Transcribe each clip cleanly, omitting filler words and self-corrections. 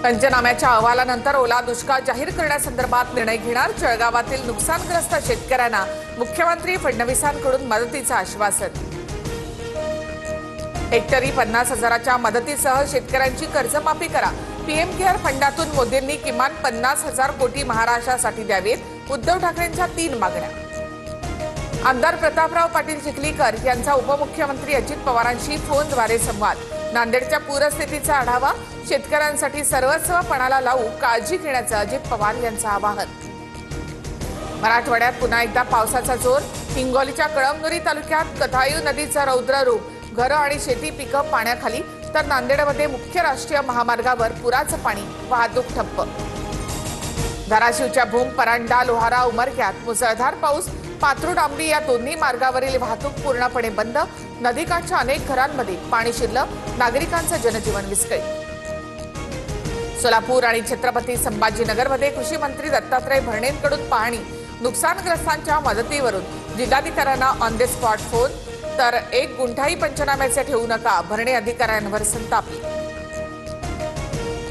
पंचनाम्याच्या अहवालानंतर ओला दुष्काळ जाहीर करण्यासंदर्भात निर्णय घेणार। जळगावातील नुकसानग्रस्त शेतकऱ्यांना मुख्यमंत्री फडणवीसांकडून मदतीचं आश्वासन। हेक्टरी 50,000च्या मदतीसह शेतकऱ्यांची कर्जमाफी करा। पीएम केअर फंडातून मोदींनी किमान 50,000 कोटी महाराष्ट्रासाठी द्यावेत। उद्धव ठाकरेंच्या 3 मागण्या। आमदार प्रतापराव पाटील चिखलीकर यांचा उपमुख्यमंत्री अजित पवारांशी फोनद्वारे संवाद। नांदेडच्या पूरस्थितीचा आढावा। शेतकऱ्यांसाठी सर्वस्व पणाला लावू काळजी घेण्याचं अजित पवार यांचं आवाहन। मराठवाड्यात पुन्हा एकदा पावसाचा जोर। हिंगोलीच्या कळमनुरी तालुक्यात कथायू नदीचं रौद्र रूप। घरं आणि शेती पिकं पाण्याखाली, तर नांदेडमध्ये मुख्य राष्ट्रीय महामार्गावर पुराचं पाणी, वाहतूक ठप्प। धाराशिवच्या भूम, परांडा, लोहारा, उमरग्यात मुसळधार पाऊस। पात्रूड आंबी या दोन्ही मार्गावरील वाहतूक पूर्णपणे बंद। नदीकाठच्या अनेक घरांमध्ये पाणी शिरलं। नागरिकांचं जनजीवन विस्कळीत। सोलापूर आणि छत्रपती संभाजीनगरमध्ये कृषी मंत्री दत्तात्रय भरणेंकडून पाहणी। नुकसानग्रस्तांच्या मदतीवरून जिल्हाधिकाऱ्यांना ऑन द स्पॉट फोन। तर 1 गुंठाही पंचनाम्याचे ठेवू नका, भरणे अधिकाऱ्यांवर संतापली।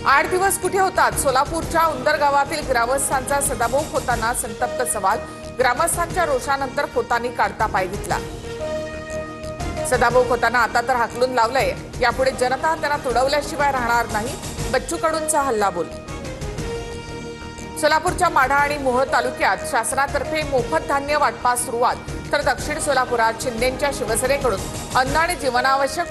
8 दिवस कुठे होतात? सोलापूरच्या उंदर गावातील ग्रामस्थांचा सदाभाऊ खोतांना संतप्त सवाल। ग्रामस्थांच्या रोषानंतर खोतांनी काढता पाय घेतला। सदाभाऊ खोतांना आता तर हाकलून लावलंय, यापुढे जनता त्यांना तुडवल्याशिवाय राहणार नाही। बच्चू कडूंचा हल्लाबोल। सोलापूरच्या माढा आणि मोह तालुक्यात शासनातर्फे मोफत धान्य वाटपास सुरुवात। तर दक्षिण सोलापुरात शिंदेंच्या शिवसेनेकडून अन्न आणि जीवनावश्यक